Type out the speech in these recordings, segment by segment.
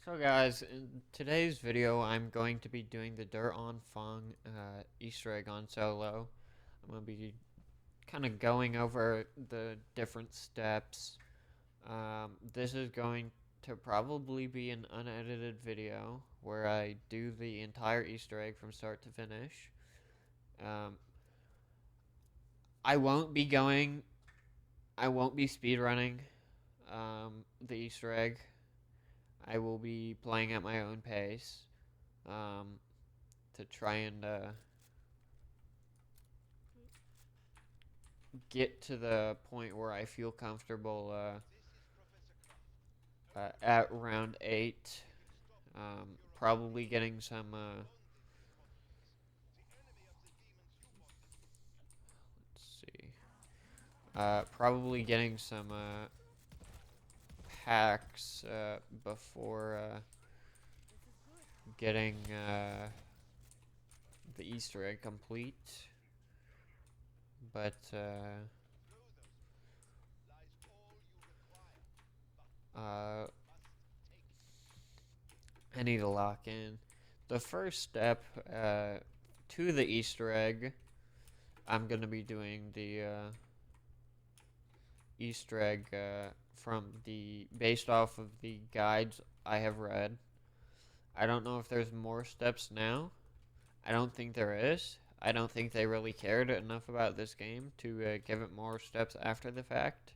So guys, in today's video I'm going to be doing the Anfang Easter egg on solo. I'm going to be kind of going over the different steps. This is going to probably be an unedited video where I do the entire Easter egg from start to finish. Um, I won't be going, I won't be speedrunning the Easter egg. I will be playing at my own pace. Um, to try and get to the point where I feel comfortable at round 8. Probably getting some. Let's see. Probably getting some packs before getting the Easter egg complete. But I need to lock in. The first step to the Easter egg, I'm going to be doing the Easter egg based off of the guides I have read. I don't know if there's more steps now. I don't think there is. I don't think they really cared enough about this game to give it more steps after the fact.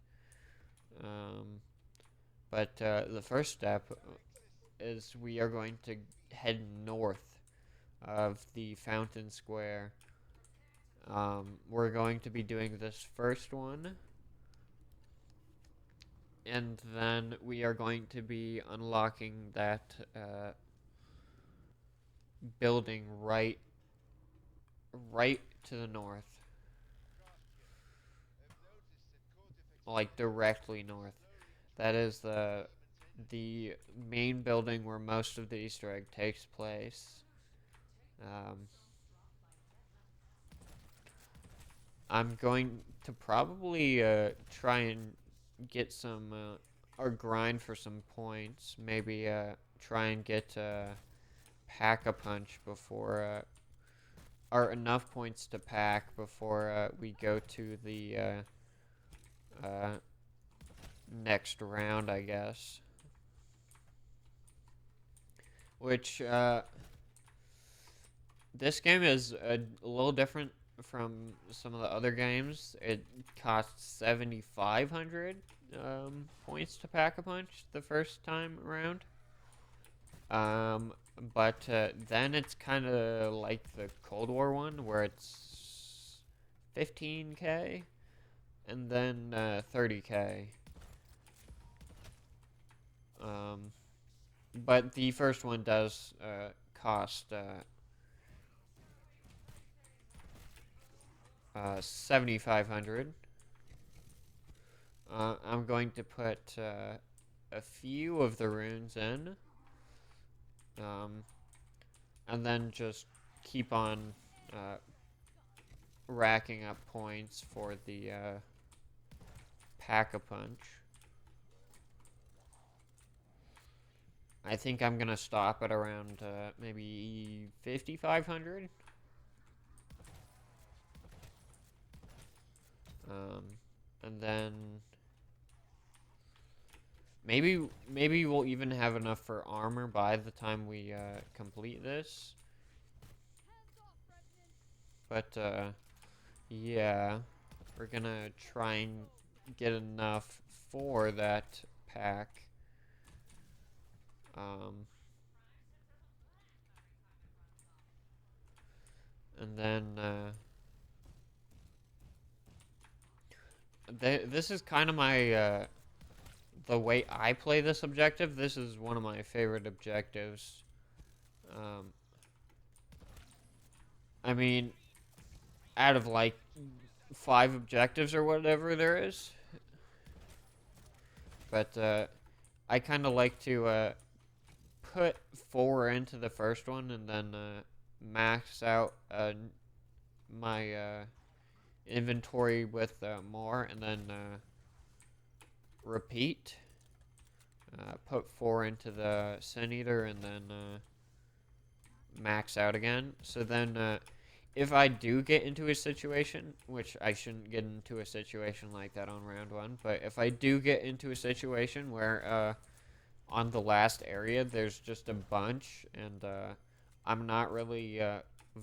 But the first step is we are going to head north of the Fountain Square. We're going to be doing this first one, and then we are going to be unlocking that building right to the north, like directly north. That is the main building where most of the Easter egg takes place. I'm going to probably try and get some or grind for some points. Maybe try and get pack a punch before or enough points to pack before we go to the next round, I guess. Which this game is a little different from some of the other games. It costs 7,500 points to pack a punch the first time around. But then it's kind of like the Cold War one, where it's 15k and then 30k. But the first one does cost 7,500. I'm going to put a few of the runes in, and then just keep on racking up points for the pack-a-punch. I think I'm gonna stop at around maybe 5,500. And then maybe we'll even have enough for armor by the time we complete this. But yeah, we're gonna try and get enough for that pack. And then this is kind of my the way I play this objective. This is one of my favorite objectives. I mean, out of like 5 objectives or whatever there is, but I kind of like to put 4 into the first one and then max out my inventory with more, and then repeat. put 4 into the Sin Eater, and then max out again. So then if I do get into a situation, which I shouldn't get into a situation like that on round 1, but if I do get into a situation where on the last area there's just a bunch and I'm not really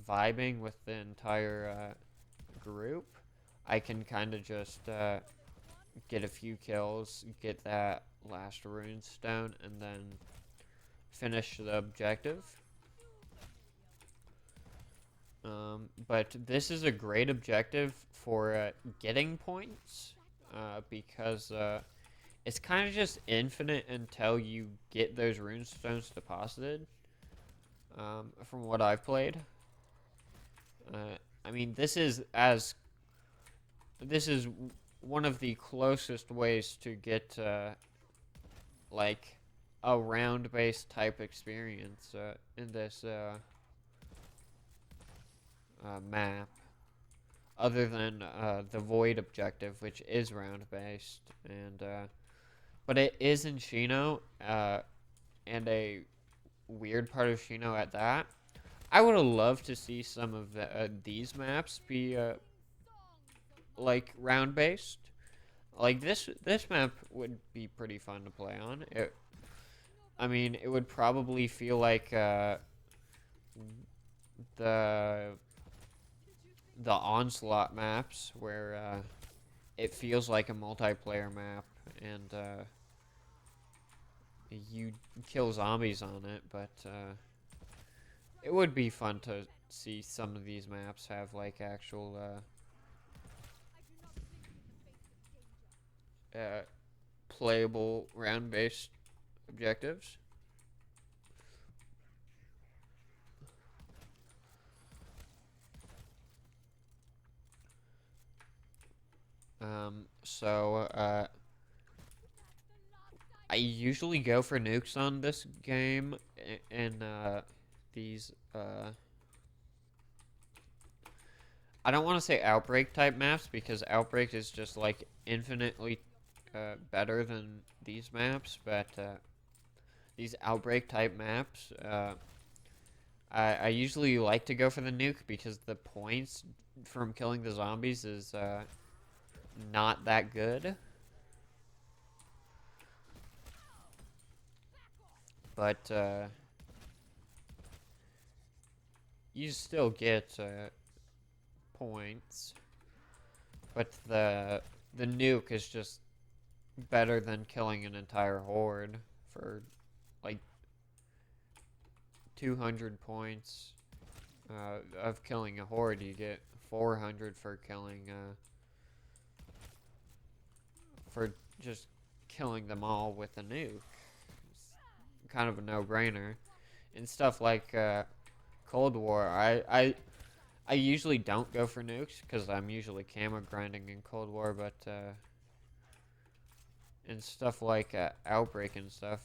vibing with the entire group, I can kind of just get a few kills, get that last rune stone, and then finish the objective. But this is a great objective for getting points because it's kind of just infinite until you get those rune stones deposited. From what I've played, I mean, this is one of the closest ways to get like a round-based type experience in this map, other than the Void objective, which is round-based, and but it is in Shino, and a weird part of Shino at that. I would have loved to see some of these maps be like round-based. Like this map would be pretty fun to play on. I mean, it would probably feel like the Onslaught maps, where it feels like a multiplayer map, and you kill zombies on it, but it would be fun to see some of these maps have like actual playable round-based objectives. So I usually go for nukes on this game in these I don't want to say Outbreak type maps, because Outbreak is just like infinitely better than these maps, but these Outbreak type maps, I usually like to go for the nuke because the points from killing the zombies is not that good. But you still get points. But the nuke is just better than killing an entire horde for like 200 points of killing a horde. You get 400 for killing for just killing them all with a nuke. It's kind of a no-brainer. And stuff like Cold War, I usually don't go for nukes because I'm usually camo grinding in Cold War, but and stuff like Outbreak and stuff,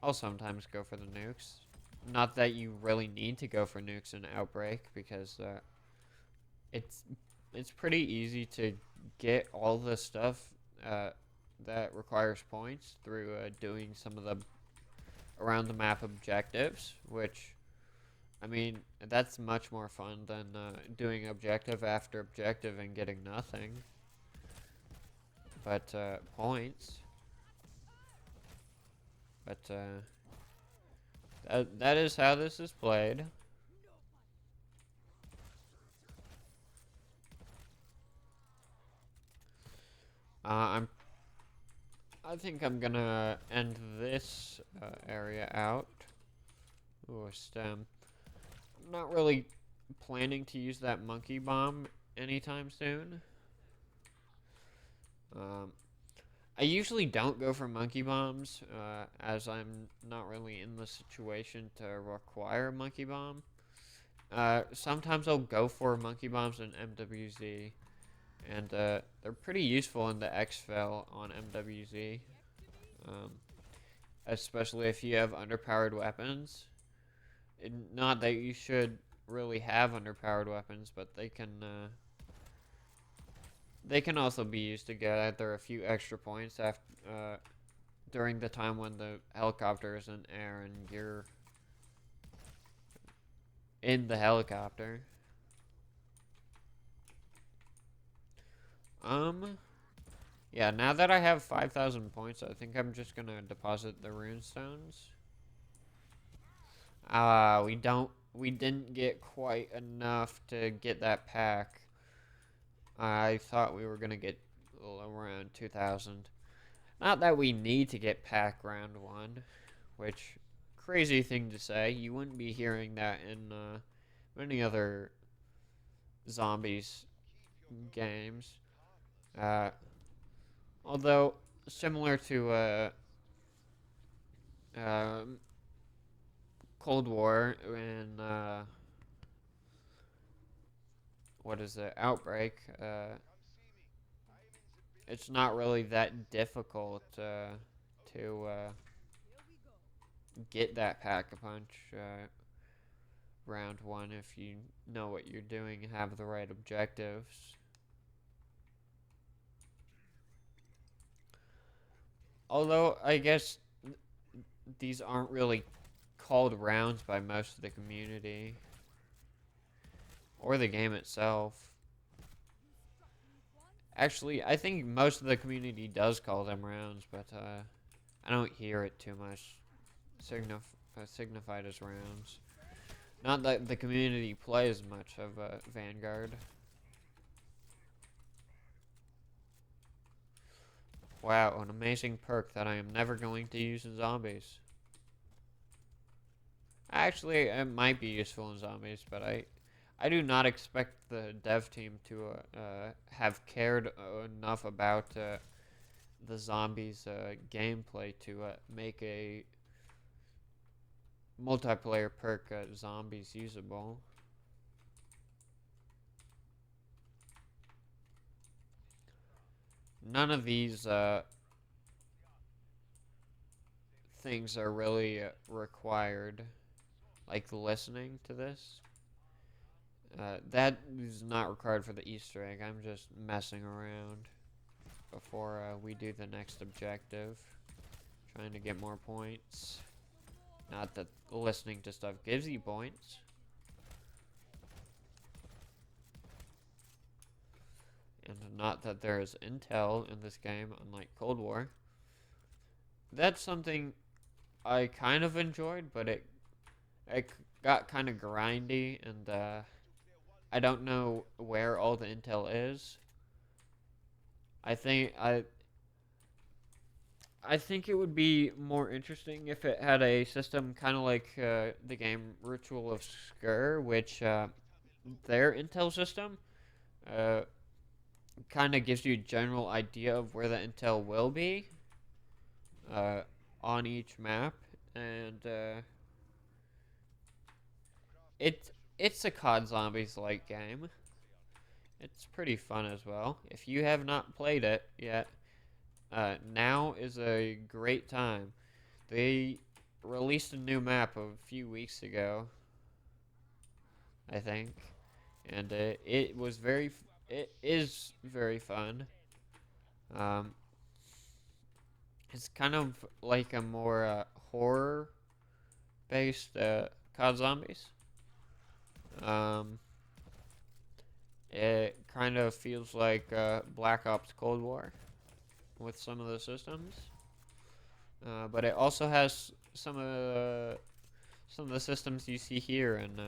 I'll sometimes go for the nukes. Not that you really need to go for nukes in Outbreak, because it's pretty easy to get all the stuff that requires points through doing some of the around the map objectives, which, I mean, that's much more fun than doing objective after objective and getting nothing but points. But that is how this is played. I think I'm gonna end this area out. Ooh, a stem. I'm not really planning to use that monkey bomb anytime soon. I usually don't go for monkey bombs, as I'm not really in the situation to require a monkey bomb. Sometimes I'll go for monkey bombs in MWZ, and they're pretty useful in the exfil on MWZ, especially if you have underpowered weapons. Not that you should really have underpowered weapons, but they can also be used to get either a few extra points after during the time when the helicopter is in air and you're in the helicopter. Yeah, now that I have 5,000 points, I think I'm just gonna deposit the runestones. We didn't get quite enough to get that pack. I thought we were gonna get around 2,000. Not that we need to get pack round 1, which, crazy thing to say. You wouldn't be hearing that in many other zombies games. Uh, although, similar to uh, Cold War and what is it, Outbreak, it's not really that difficult to get that pack-a-punch round 1 if you know what you're doing and have the right objectives. Although, I guess these aren't really called rounds by most of the community. Or the game itself. Actually, I think most of the community does call them rounds, but I don't hear it too much signified as rounds. Not that the community plays much of Vanguard. Wow, an amazing perk that I am never going to use in zombies. Actually, it might be useful in zombies, but I do not expect the dev team to have cared enough about the zombies gameplay to make a multiplayer perk zombies usable. None of these things are really required, like listening to this. That is not required for the Easter egg. I'm just messing around before we do the next objective. Trying to get more points. Not that listening to stuff gives you points. And not that there is intel in this game, unlike Cold War. That's something I kind of enjoyed, but it got kind of grindy, and I don't know where all the intel is. I think it would be more interesting if it had a system kind of like the game Ritual of Skur, which their intel system uh, kind of gives you a general idea of where the intel will be on each map, and it's a COD Zombies like game. It's pretty fun as well. If you have not played it yet, now is a great time. They released a new map a few weeks ago, I think, and it is very fun. Um, it's kind of like a more horror based COD Zombies. Um, it kind of feels like Black Ops Cold War with some of the systems, but it also has some of the systems you see here in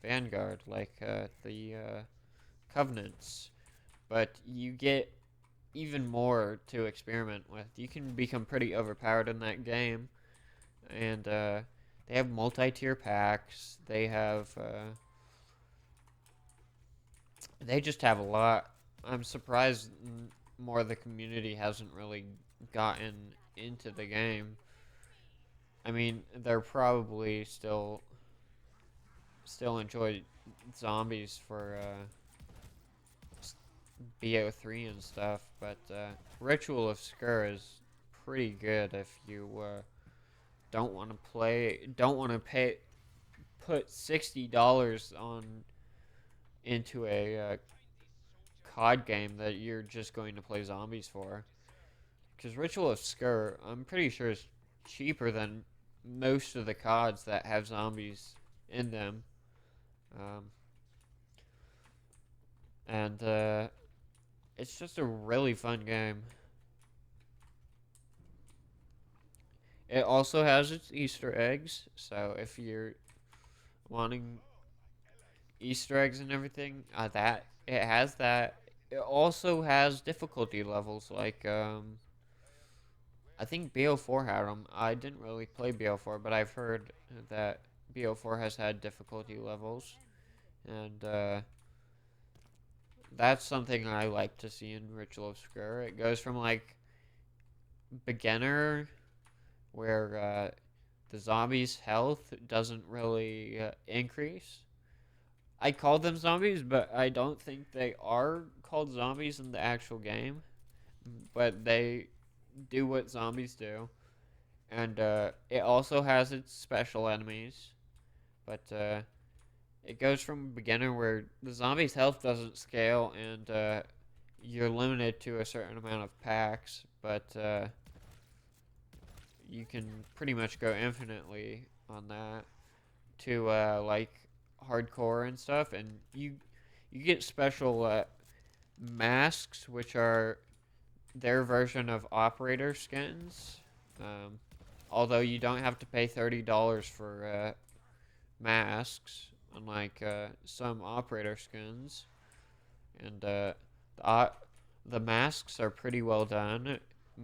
Vanguard, like the Covenants. But you get even more to experiment with. You can become pretty overpowered in that game, and they have multi-tier packs. They just have a lot. I'm surprised more of the community hasn't really gotten into the game. I mean, they're probably still enjoy zombies for BO3 and stuff, but Ritual of Skur is pretty good if you don't want to put $60 on into a COD game that you're just going to play zombies for. because Ritual of Skur, I'm pretty sure is cheaper than most of the CODs that have zombies in them. Um, and it's just a really fun game. It also has its Easter eggs, so if you're wanting Easter eggs and everything, that it has that. It also has difficulty levels, like I think BO4 had them. I didn't really play BO4, but I've heard that BO4 has had difficulty levels, and that's something I like to see in Ritual of Skur. It goes from like beginner, where the zombies' health doesn't really increase. I call them zombies, but I don't think they are called zombies in the actual game. But they do what zombies do. And it also has its special enemies. But it goes from beginner where the zombies' health doesn't scale and you're limited to a certain amount of packs. But you can pretty much go infinitely on that to like hardcore and stuff, and you get special masks, which are their version of operator skins. Um, Although you don't have to pay $30 for masks, unlike some operator skins, and the the masks are pretty well done.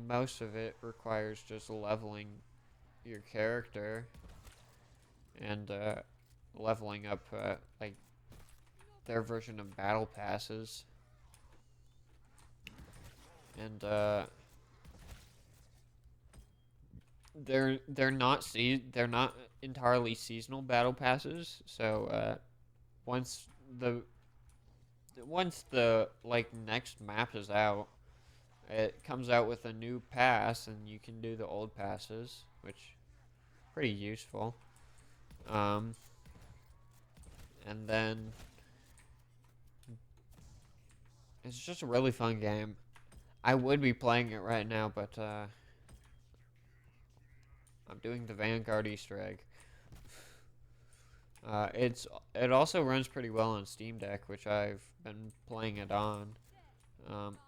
Most of it requires just leveling your character and leveling up like their version of battle passes, and they're not entirely seasonal battle passes. So once the once the like next map is out, it comes out with a new pass, and you can do the old passes, which is pretty useful. Um, and then it's just a really fun game. I would be playing it right now, but I'm doing the Vanguard Easter egg. It also runs pretty well on Steam Deck, which I've been playing it on. Um,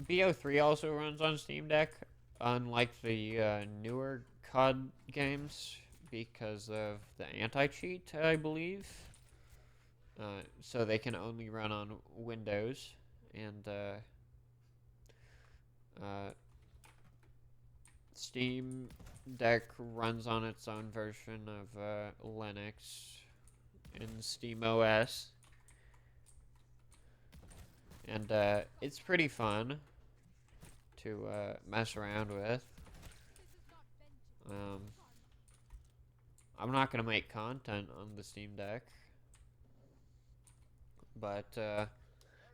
BO3 also runs on Steam Deck, unlike the newer COD games, because of the anti-cheat, I believe. So they can only run on Windows, and uh, Steam Deck runs on its own version of Linux in SteamOS, and it's pretty fun to mess around with. Um, I'm not gonna make content on the Steam Deck, but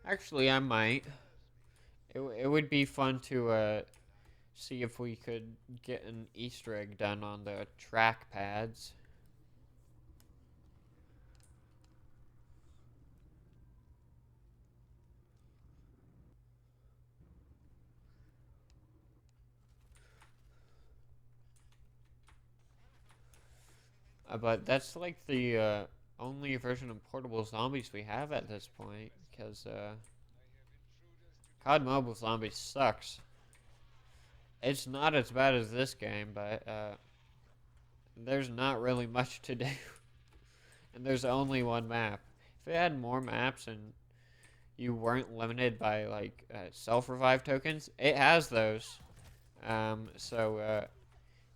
actually I might. It would be fun to see if we could get an Easter egg done on the track pads. But that's like the only version of portable zombies we have at this point, because COD Mobile Zombies sucks. It's not as bad as this game, but there's not really much to do. And there's only one map. If it had more maps and you weren't limited by like self-revive tokens, it has those. So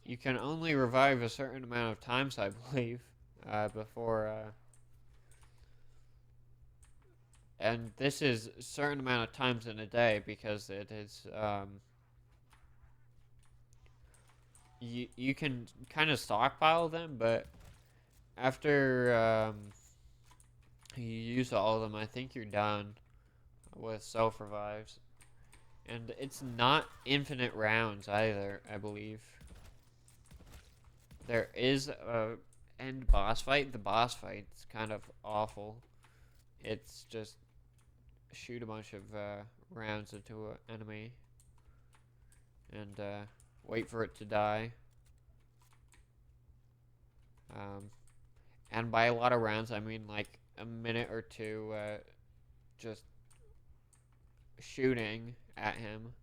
you can only revive a certain amount of times, I believe, before. And this is a certain amount of times in a day, because it is. You can kind of stockpile them, but after you use all of them, I think you're done with self revives. And it's not infinite rounds either, I believe. There is a end boss fight. The boss fight's kind of awful. It's just shoot a bunch of rounds into an enemy. and wait for it to die. And by a lot of rounds, I mean like a minute or two just shooting at him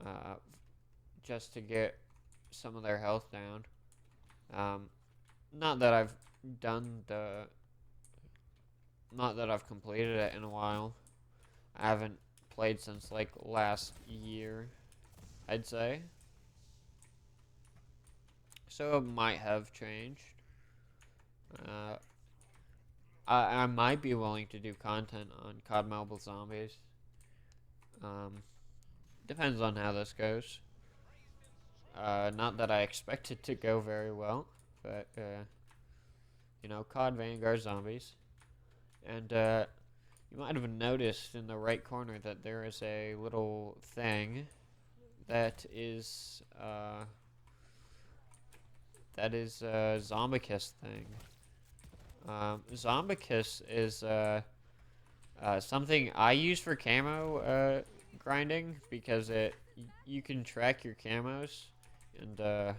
uh, just to get some of their health down. Not that I've done the... Not that I've completed it in a while. I haven't played since like last year, I'd say. So it might have changed. Uh, I might be willing to do content on COD Mobile Zombies. Depends on how this goes. Not that I expect it to go very well, but you know, COD Vanguard Zombies. And you might have noticed in the right corner that there is a little thing that is Zombicus thing. Zombicus is something I use for camo grinding because you can track your camos, and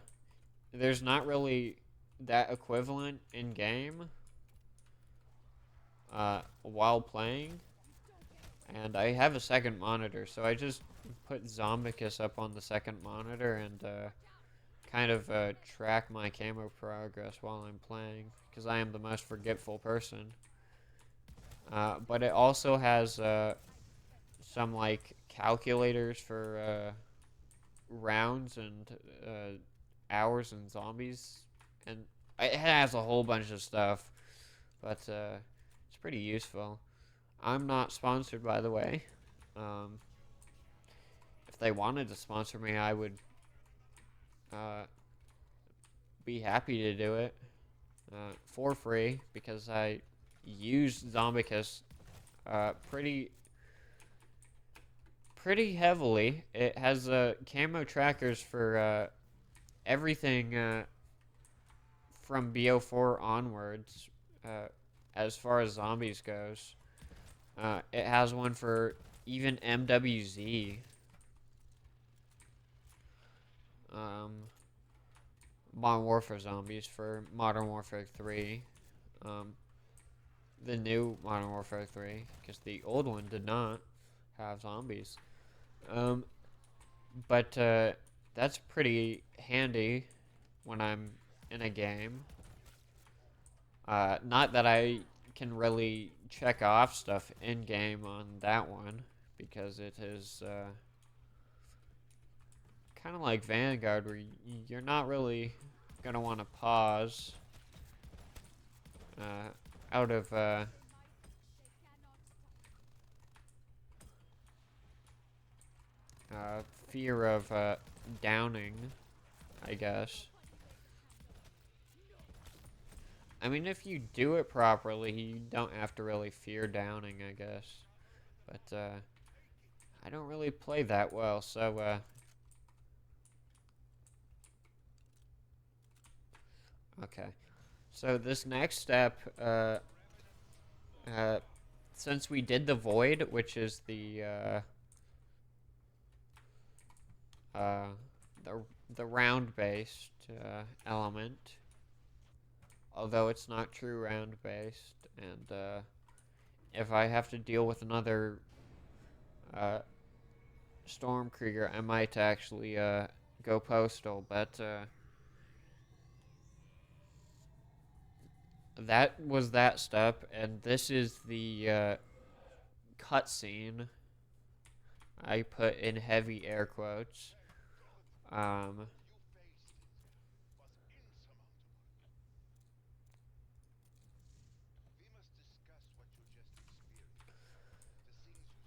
there's not really that equivalent in game while playing. And I have a second monitor, so I just put Zombicus up on the second monitor and kind of track my camo progress while I'm playing, because I am the most forgetful person. But it also has some like calculators for rounds and hours and zombies, and it has a whole bunch of stuff, but it's pretty useful. I'm not sponsored, by the way. If they wanted to sponsor me, I would be happy to do it for free, because I use Zombicus pretty heavily. It has camo trackers for everything from BO4 onwards, as far as zombies goes. It has one for even MWZ. Modern Warfare Zombies for Modern Warfare 3. The new Modern Warfare 3, because the old one did not have zombies. But that's pretty handy when I'm in a game. Not that I can really check off stuff in game on that one, because it is kind of like Vanguard, where you're not really gonna want to pause out of fear of downing, I guess. I mean, if you do it properly, you don't have to really fear downing, I guess. But I don't really play that well, so okay. So this next step, since we did the void, which is the round-based element, although it's not true round-based, and if I have to deal with another Stormkrieger, I might actually go postal, but that was that step, and this is the cutscene. I put in heavy air quotes.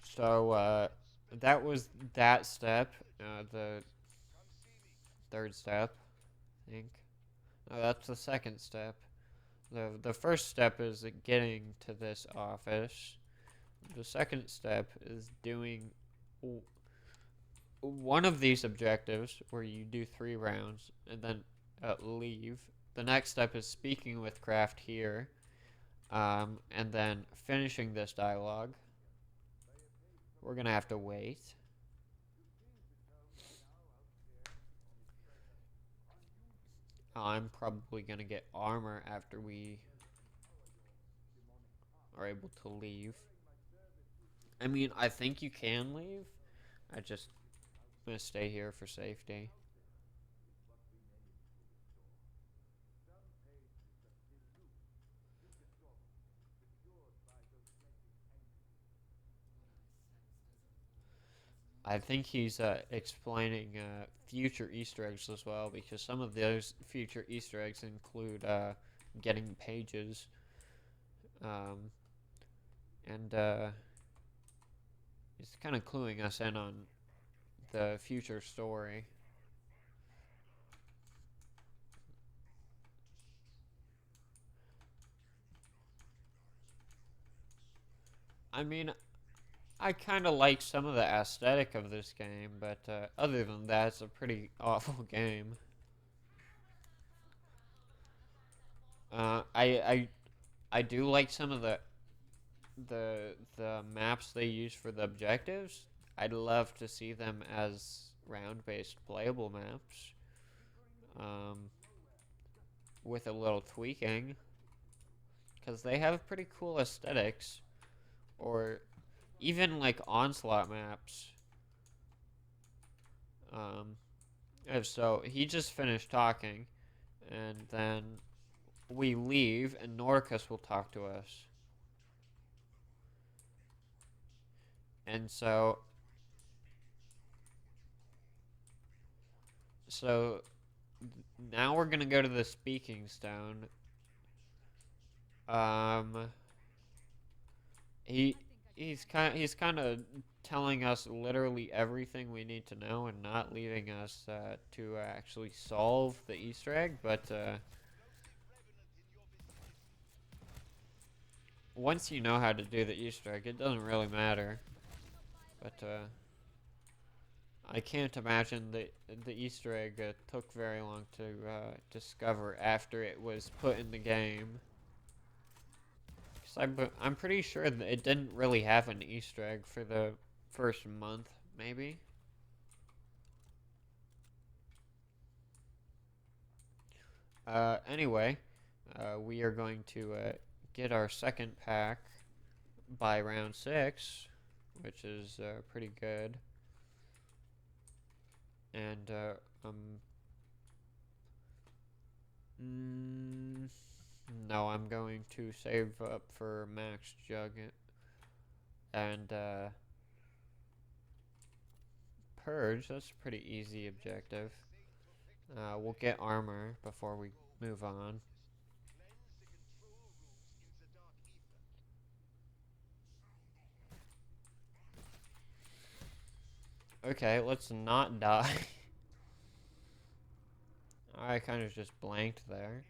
So that was that step. The third step, I think. No, that's the second step. The first step is getting to this office. The second step is doing one of these objectives, where you do 3 rounds and then leave. The next step is speaking with Kraft here, and then finishing this dialogue. We're gonna have to wait. I'm probably gonna get armor after we are able to leave. I mean, I think you can leave. I just gonna stay here for safety. I think he's explaining future Easter eggs as well, because some of those future Easter eggs include getting pages, um, and he's kind of cluing us in on the future story. I mean, I kind of like some of the aesthetic of this game, but other than that, it's a pretty awful game. I do like some of the maps they use for the objectives. I'd love to see them as round-based playable maps, um, with a little tweaking, because they have pretty cool aesthetics, or even like onslaught maps. Um, so he just finished talking, and then we leave, and Norcus will talk to us. And so now we're gonna go to the speaking stone. Um, he he's kind of telling us literally everything we need to know, and not leaving us to actually solve the Easter egg. But once you know how to do the Easter egg, it doesn't really matter. But I can't imagine the Easter egg took very long to discover after it was put in the game. Cause I'm pretty sure that it didn't really have an Easter egg for the first month, maybe. Anyway, we are going to get our second pack by round 6, which is pretty good. And no, I'm going to save up for max jug and purge. That's a pretty easy objective. We'll get armor before we move on. Okay, let's not die. I kind of just blanked there.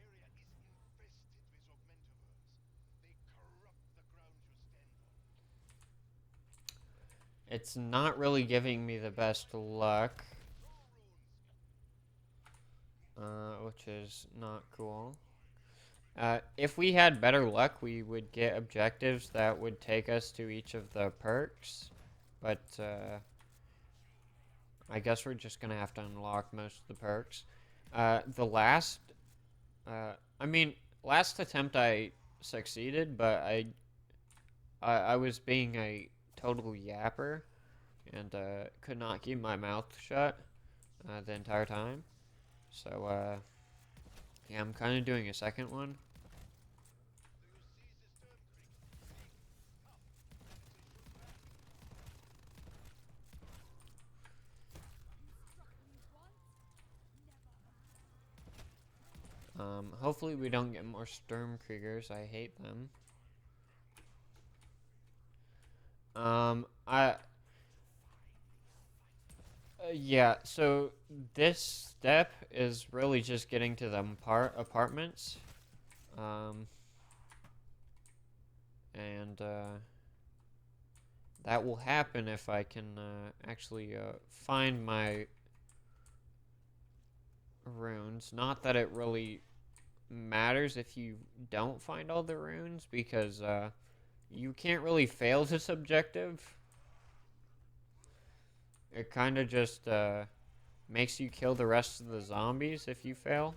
It's not really giving me the best luck, which is not cool. If we had better luck, we would get objectives that would take us to each of the perks, but I guess we're just gonna have to unlock most of the perks. The last, I mean, last attempt I succeeded, but I was being a total yapper and could not keep my mouth shut the entire time. So yeah, I'm kind of doing a second one. Hopefully we don't get more Sturmkriegers. I hate them. Yeah, so this step is really just getting to the apartments. And that will happen if I can actually find my runes. Not that it really matters if you don't find all the runes, because you can't really fail this objective. It kind of just makes you kill the rest of the zombies if you fail.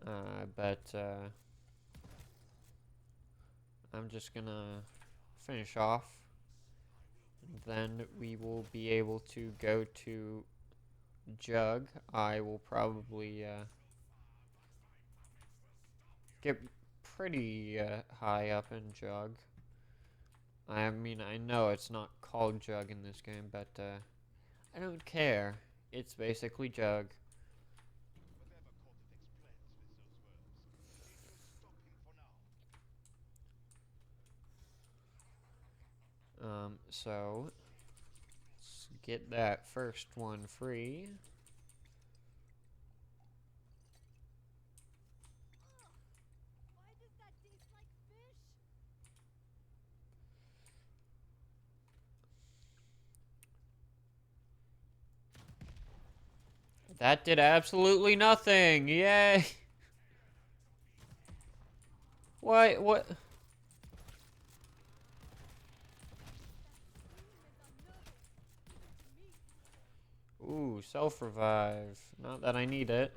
But I'm just gonna finish off. Then we will be able to go to Jug. I will probably get pretty high up in Jug. I mean, I know it's not called Jug in this game, but I don't care. It's basically Jug. So let's get that first one free. That did absolutely nothing. Yay! What? What? Ooh, self-revive. Not that I need it.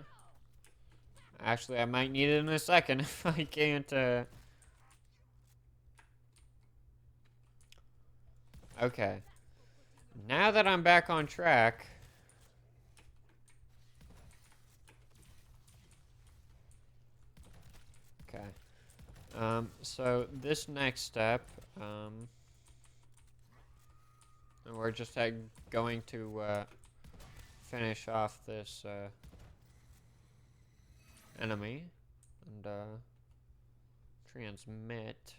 Actually, I might need it in a second if I can't, Okay. Now that I'm back on track... Okay. So this next step, we're just going to, finish off this, enemy. And, transmit.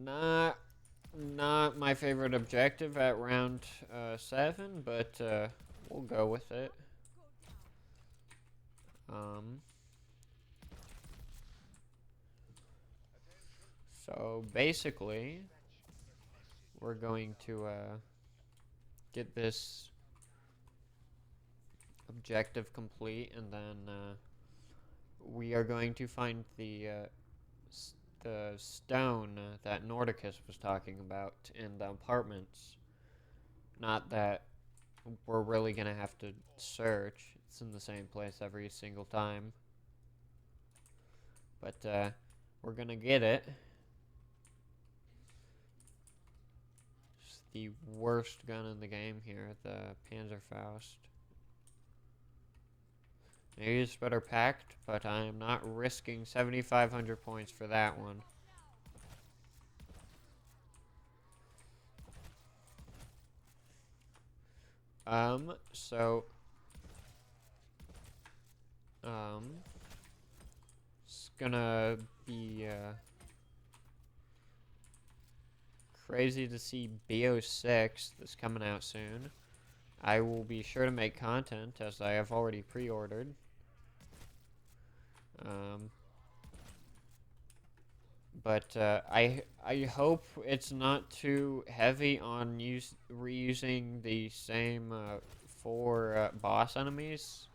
Not my favorite objective at round 7, but we'll go with it. So basically, we're going to get this objective complete, and then we are going to find the stone that Nordicus was talking about in the apartments. Not that we're really gonna have to search. It's in the same place every single time. But we're gonna get it. It's the worst gun in the game here, the Panzerfaust. Maybe it's better packed, but I am not risking 7,500 points for that one. So, it's gonna be, crazy to see Bo6 that's coming out soon. I will be sure to make content, as I have already pre-ordered. But I hope it's not too heavy on reusing the same 4 boss enemies.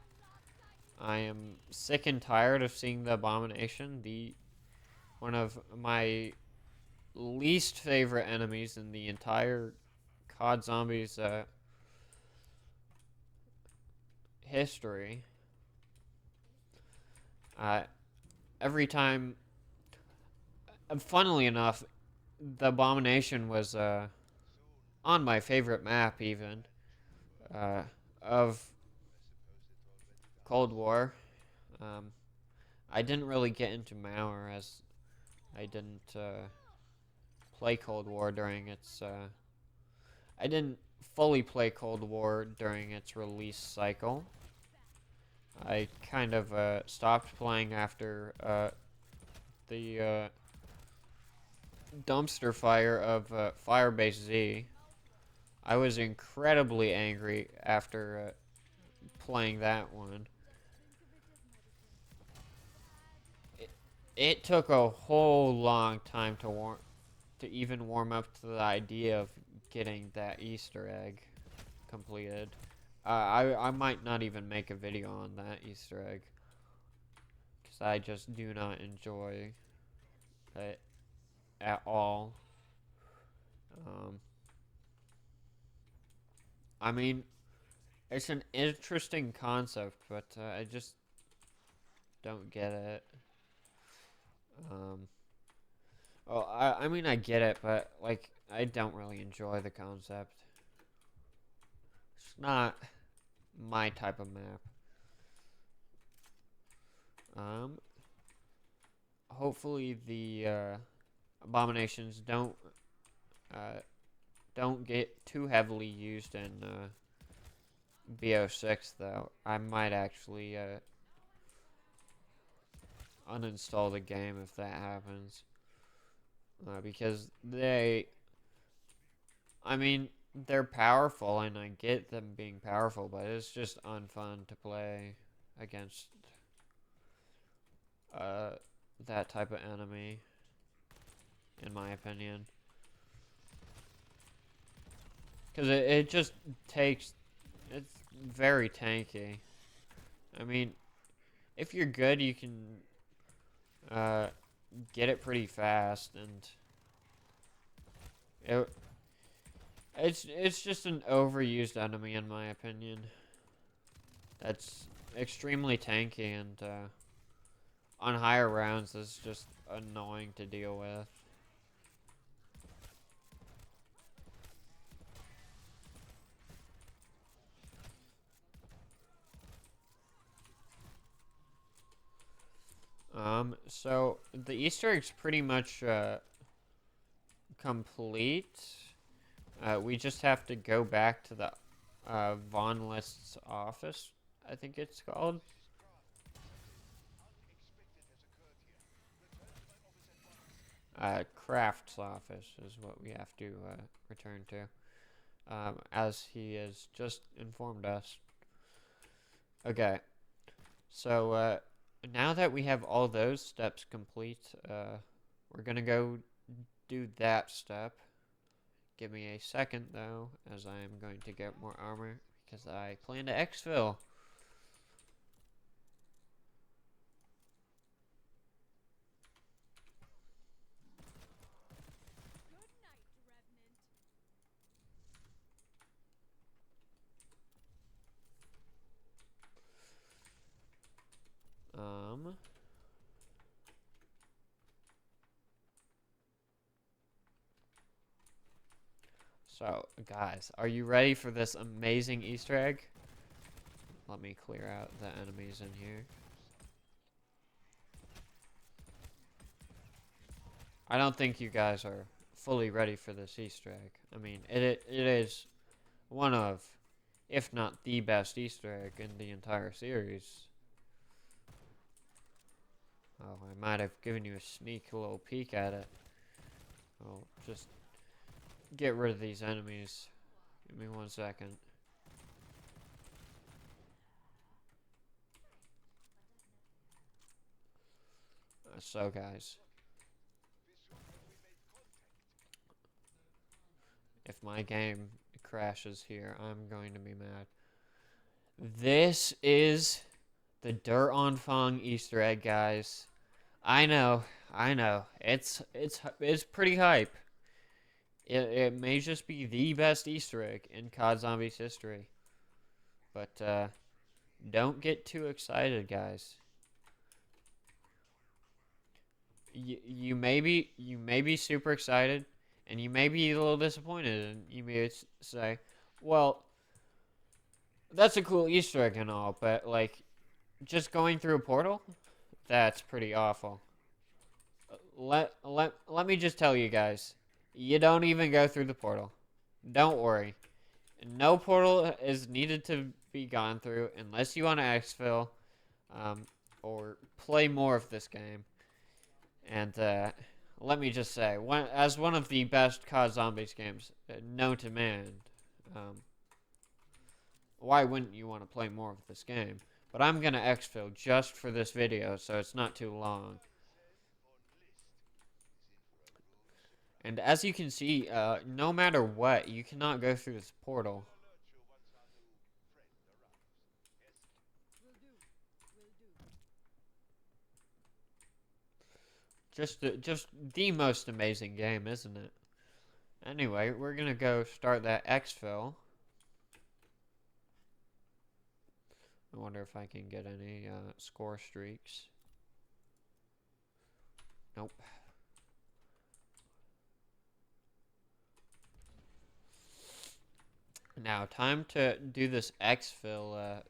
I am sick and tired of seeing the Abomination, one of my least favorite enemies in the entire COD Zombies history. Every time, funnily enough, the Abomination was on my favorite map even of Cold War. I didn't really get into Mauer as I didn't play Cold War during its I didn't fully play Cold War during its release cycle. I kind of stopped playing after the dumpster fire of Firebase Z. I was incredibly angry after playing that one. It took a whole long time to even warm up to the idea of getting that Easter egg completed. I might not even make a video on that Easter egg, because I just do not enjoy it at all. I mean, it's an interesting concept, but I just don't get it. Well, I mean, I get it, but, like, I don't really enjoy the concept. It's not my type of map. Hopefully the, abominations don't get too heavily used in, Bo6, though. I might actually, uninstall the game if that happens. Because I mean, they're powerful, and I get them being powerful, but it's just unfun to play against that type of enemy, in my opinion. Because it just takes, it's very tanky. I mean, if you're good, you can get it pretty fast, and it's just an overused enemy, in my opinion. That's extremely tanky, and on higher rounds, it's just annoying to deal with. So the Easter egg's pretty much complete. We just have to go back to the Von List's office, I think it's called. Kraft's office is what we have to return to, as he has just informed us. Okay, so now that we have all those steps complete, we're gonna go do that step. Give me a second, though, as I am going to get more armor, because I plan to exfil. So, guys, are you ready for this amazing Easter egg? Let me clear out the enemies in here. I don't think you guys are fully ready for this Easter egg. I mean, it is one of, if not the best Easter egg in the entire series. Oh, I might have given you a sneak little peek at it. I'll just get rid of these enemies. Give me 1 second. So, guys, if my game crashes here, I'm going to be mad. This is the Dirt on Fong Easter egg, guys. I know. It's pretty hype. It may just be the best Easter egg in COD Zombies history. But don't get too excited, guys. You may be super excited, and you may be a little disappointed, and you may say, "Well, that's a cool Easter egg and all, but like, just going through a portal, that's pretty awful." Let me just tell you guys, you don't even go through the portal. Don't worry. No portal is needed to be gone through unless you want to exfil, or play more of this game. And let me just say, as one of the best COD Zombies games known to man, why wouldn't you want to play more of this game? But I'm going to exfil just for this video, so it's not too long. And as you can see, no matter what, you cannot go through this portal. Just the most amazing game, isn't it? Anyway, we're gonna go start that exfil. I wonder if I can get any score streaks. Nope. Now, time to do this exfil.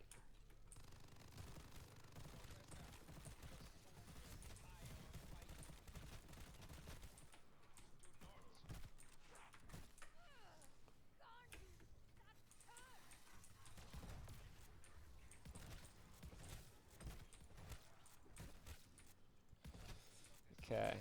Okay.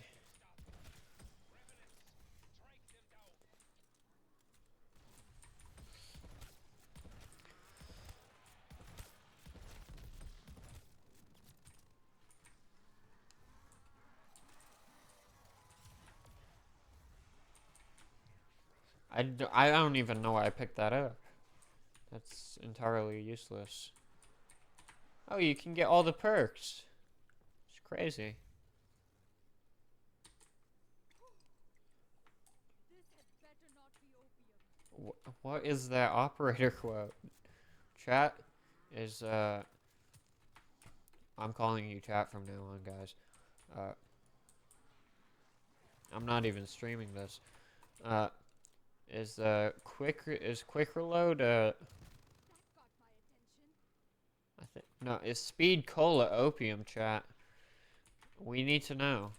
I don't even know why I picked that up. That's entirely useless. Oh, you can get all the perks. It's crazy. What is that operator quote? Chat is, I'm calling you chat from now on, guys. I'm not even streaming this. Is quick reload, I think, no, is speed cola opium, chat? We need to know.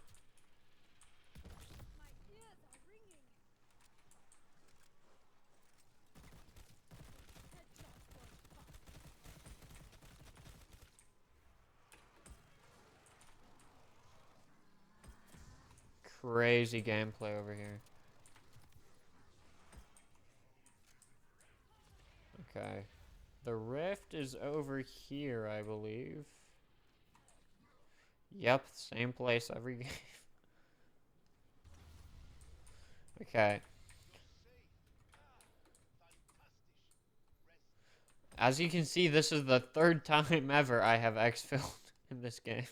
Crazy gameplay over here. Okay. The rift is over here, I believe. Yep, same place every game. Okay. As you can see, this is the third time ever I have exfilled in this game.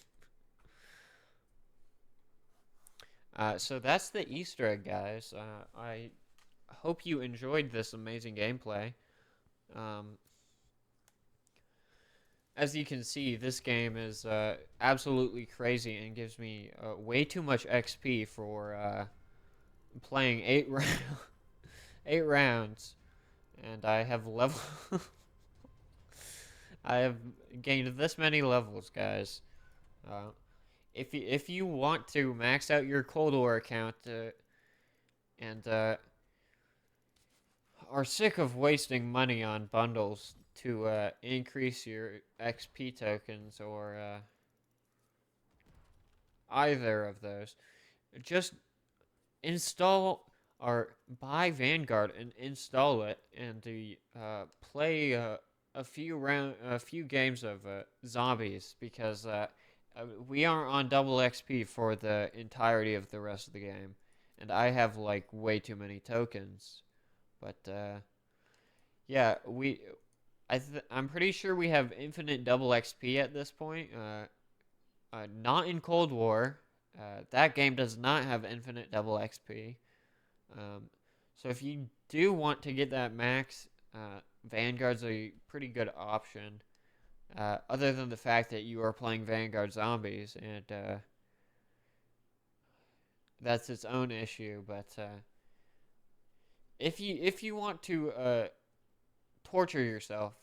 So that's the Easter egg, guys. I hope you enjoyed this amazing gameplay. As you can see, this game is absolutely crazy and gives me way too much XP for playing 8 rounds, and I have level. I have gained this many levels, guys. If you want to max out your Cold War account and are sick of wasting money on bundles to increase your XP tokens or either of those, just install or buy Vanguard and install it and play a few games of zombies because we aren't on double XP for the entirety of the rest of the game, and I have like way too many tokens. But yeah, I'm pretty sure we have infinite double XP at this point. Not in Cold War. That game does not have infinite double XP. So if you do want to get that max, Vanguard's a pretty good option. Other than the fact that you are playing Vanguard zombies, and that's its own issue. But if you want to torture yourself,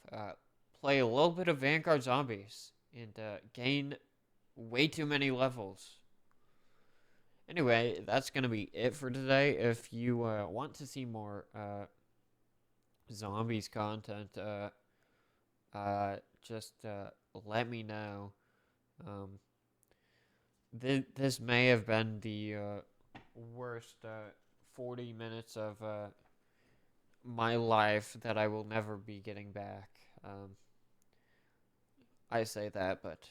play a little bit of Vanguard zombies and gain way too many levels. Anyway, that's going to be it for today. If you want to see more zombies content, just let me know. This may have been the worst 40 minutes of my life that I will never be getting back. I say that, but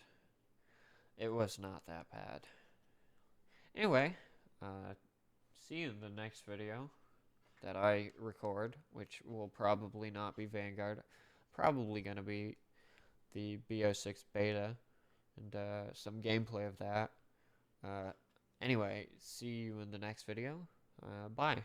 it was not that bad. Anyway, see you in the next video that I record, which will probably not be Vanguard. Probably going to be the Bo6 beta and some gameplay of that. Anyway, see you in the next video. Bye.